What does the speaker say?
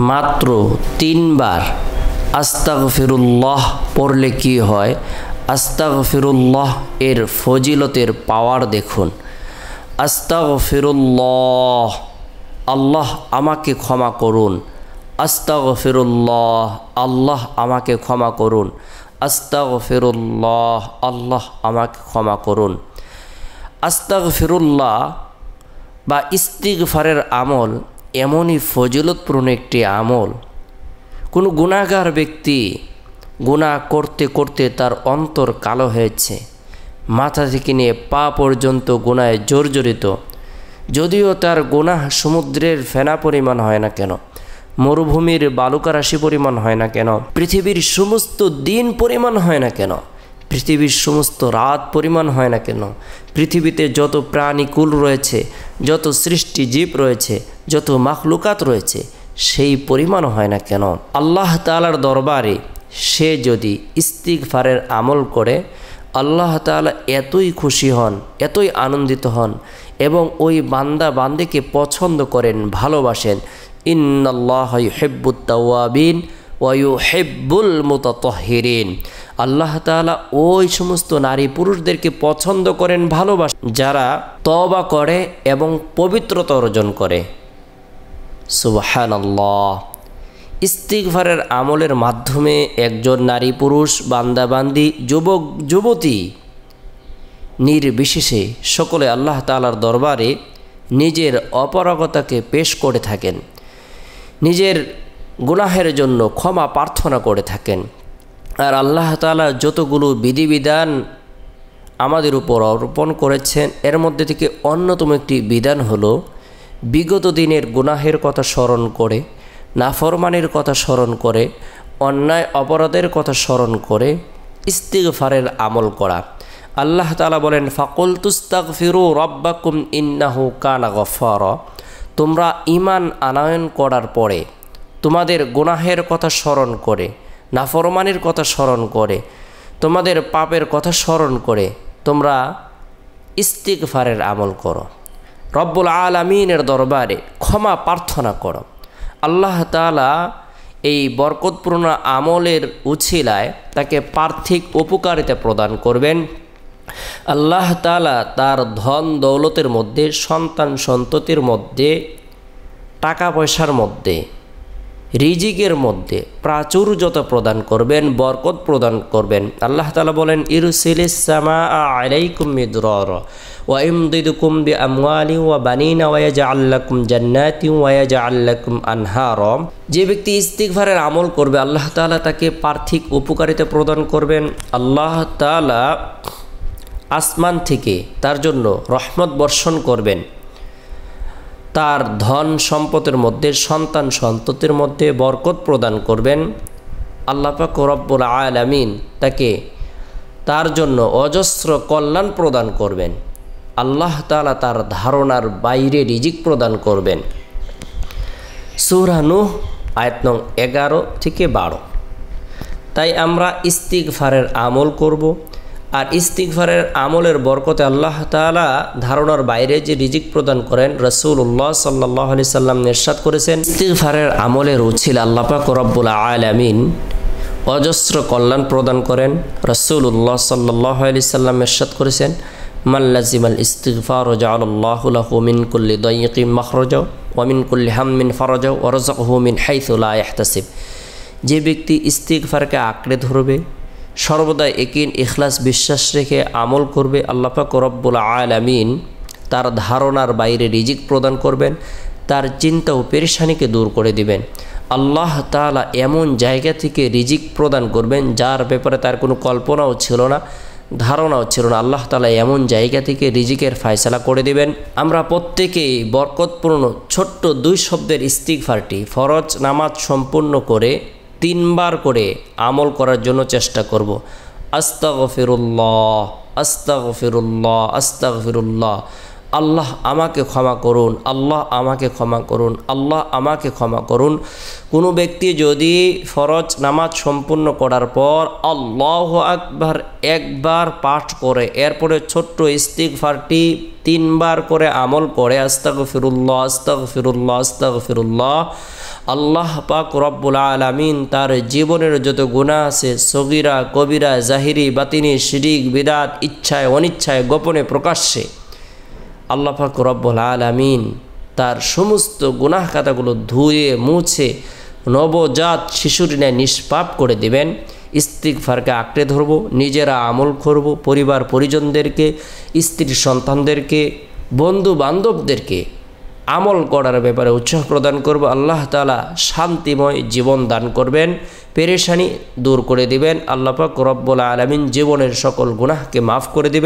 মাত্র 3 বার আস্তাগফিরুল্লাহ পড়লে কি হয়, আস্তাগফিরুল্লাহ এর ফজিলতের পাওয়ার দেখুন। আস্তাগফিরুল্লাহ, আল্লাহ আমাকে ক্ষমা করুন। আস্তাগফিরুল্লাহ, আল্লাহ আমাকে ক্ষমা করুন। আস্তাগফিরুল্লাহ, আল্লাহ আমাকে ক্ষমা করুন। আস্তাগফিরুল্লাহ বা ইস্তিগফারের আমল এমনই ফজিলতপূর্ণ একটি আমল। কোনো গুনাহগার ব্যক্তি গুনাহ করতে করতে তার অন্তর কালো হয়েছে, মাথা থেকে নিয়ে পা পর্যন্ত গুনাহে জর্জরিত, যদিও তার গুনাহ সমুদ্রের ফেনা পরিমাণ হয় না কেন, মরুভূমির বালুকারাশি পরিমাণ হয় না কেন, পৃথিবীর সমস্ত দিন পরিমাণ হয় না কেন, পৃথিবীর সমস্ত রাত পরিমাণ হয় না কেন, পৃথিবীতে যত প্রাণীকুল রয়েছে, যত সৃষ্টি জীব রয়েছে, যত মাখলুকাত রয়েছে, সেই পরিমাণ হয় না কেন, আল্লাহ তাআলার দরবারে সে যদি ইস্তিগফারের আমল করে, আল্লাহ তাআলা এতই খুশি হন, এতই আনন্দিত হন এবং ওই বান্দা বান্দিকে পছন্দ করেন, ভালোবাসেন। ইন্নাল্লাহা ইউহিব্বুত তাওয়াবিন ওয়া ইউহিব্বুল মুতাতাহহিরিন। আল্লাহ তাআলা ওই সমস্ত নারী পুরুষদেরকে পছন্দ করেন, ভালোবাসেন যারা তওবা করে এবং পবিত্রতা অর্জন করে। সুবহানাল্লাহ। ইস্তিগফারের আমলের মাধ্যমে একজন নারী পুরুষ, বান্দা বান্দি, যুবক যুবতী নির্বিশেষে সকলে আল্লাহ তাআলার দরবারে নিজের অপারগতাকে পেশ করে থাকেন, নিজের গুনাহের জন্য ক্ষমা প্রার্থনা করে থাকেন। আর আল্লাহ তাআলা যতগুলো বিধিবিধান আমাদের উপর অর্পণ করেছেন, এর মধ্যে থেকে অন্যতম একটি বিধান হলো বিগত দিনের গুনাহের কথা স্মরণ করে, নাফরমানির কথা স্মরণ করে, অন্যায় অপরাধের কথা স্মরণ করে ইস্তিগফারের আমল করা। আল্লাহ তাআলা বলেন, ফাকুলতুস্তাগফিরু রাব্বাকুম ইন্নাহু কানা গফফারা। তোমরা ঈমান আনয়ন করার পরে তোমাদের গুনাহের কথা স্মরণ করে, নাফরমানির কথা স্মরণ করে, তোমাদের পাপের কথা স্মরণ করে তোমরা ইস্তিগফারের আমল করো, রব্বুল আলামিনের দরবারে ক্ষমা প্রার্থনা করো। আল্লাহ তাআলা এই বরকতপূর্ণ আমলের উছিলায় তাকে পার্থিব উপকারিতা প্রদান করবেন। আল্লাহ তাআলা তার ধন দৌলতের মধ্যে, সন্তান সন্ততির মধ্যে, টাকা পয়সার মধ্যে, রিজিকের মধ্যে প্রাচুর্যতা প্রদান করবেন, বরকত প্রদান করবেন। আল্লাহ তাআলা বলেন, ইরসিলিস সামাআ আলাইকুম মিদরারা ওয়া ইমদিদুকুম বিআমওয়ালিন ওয়া বানিনা ওয়া ইয়াজআল লাকুম জান্নাতিন ওয়া ইয়াজআল লাকুম আনহারা। যে ব্যক্তি ইস্তিগফারের আমল করবে আল্লাহ তাআলা তাকে পার্থিব উপকারিতা প্রদান করবেন। আল্লাহ তাআলা আসমান থেকে তার জন্য রহমত বর্ষণ করবেন, তার ধন সম্পদের মধ্যে, সন্তান সন্ততির মধ্যে বরকত প্রদান করবেন। আল্লাহ পাক রব্বুল আলামিন তাকে তার জন্য অজস্র কল্যাণ প্রদান করবেন। আল্লাহ তাআলা তার ধারণার বাইরে রিজিক প্রদান করবেন। সূরা নূহ আয়াত নং 11 থেকে 12। তাই আমরা ইস্তিগফারের আমল করব। আর ইস্তিগফারের আমলের বরকতে আল্লাহ তাআলা ধারণার বাইরে যে রিজিক প্রদান করেন, রাসূলুল্লাহ সাল্লাল্লাহু আলাইহি সাল্লাম ইরশাদ করেছেন, ইস্তিগফারের আমলের উছিলা আল্লাহ পাক রব্বুল আলামিন অজস্র কল্যাণ প্রদান করেন। রাসূলুল্লাহ সাল্লাল্লাহু আলাইহি সাল্লাম ইরশাদ করেছেন, মান লাজিমাল ইস্তিগফার জাআলাল্লাহু লাহু মিন কুল্লি দায়িকিন মাখরাজা ওয়া মিন কুল্লি হাম্মিন ফারাজা ওয়া রাযাকাহু মিন হাইসু লা ইয়াহতাসিব। যে ব্যক্তি ইস্তিগফারকে আঁকড়ে ধরবে, সর্বদা ইয়াকিন ইখলাস বিশ্বাস রেখে আমল করবে, আল্লাহ পাক রব্বুল আলামিন তার ধারণার বাইরে রিজিক প্রদান করবেন, তার চিন্তা ও পেরেশানিকে দূর করে দিবেন। আল্লাহ তাআলা এমন জায়গা থেকে রিজিক প্রদান করবেন যার ব্যাপারে তার কোনো কল্পনাও ছিল না, ধারণাও ছিল না। আল্লাহ তাআলা এমন জায়গা থেকে রিজিকের ফয়সালা করে দিবেন। আমরা প্রত্যেকেই বরকতপূর্ণ ছোট্ট 2 শব্দের ইস্তিগফারটি ফরজ নামাজ সম্পূর্ণ করে 3 বার করে আমল করার জন্য চেষ্টা করব। আস্তাগফিরুল্লাহ, আস্তাগফিরুল্লাহ, আস্তাগফিরুল্লাহ। আল্লাহ আমাকে ক্ষমা করুন, আল্লাহ আমাকে ক্ষমা করুন, আল্লাহ আমাকে ক্ষমা করুন। কোনো ব্যক্তি যদি ফরজ নামাজ সম্পূর্ণ করার পর আল্লাহু আকবার একবার পাঠ করে, এরপরে ছোট্ট ইস্তিগফারটি 3 বার করে আমল করে, আস্তাগফিরুল্লাহ, আস্তাগফিরুল্লাহ, আস্তাগফিরুল্লাহ, আল্লাহ পাক রব্বুল আলামিন তার জীবনের যত গুনাহ আছে, সগীরা কবিরা, জাহিরি বাতিনি, শিরিক বিদআত, ইচ্ছায় অনিচ্ছায়, গোপনে প্রকাশ্যে, আল্লাহ পাক রব্বুল আলামিন তার সমস্ত গুনাহ খাতাগুলো ধুয়ে মুছে নবজাত শিশুর ন্যায় নিষ্পাপ করে দিবেন। ইস্তিগফারকে আঁকড়ে ধরব, নিজেরা আমল করব, পরিবার পরিজনদেরকে, স্ত্রী সন্তানদেরকে, বন্ধু বান্ধবদেরকে আমল করার ব্যাপারে উৎসাহ প্রদান করব। আল্লাহ তাআলা শান্তিময় জীবন দান করবেন, পেরেশানি দূর করে দিবেন। আল্লাহ পাক রব্বুল আলামিন জীবনের সকল গুনাহকে মাফ করে দিবেন।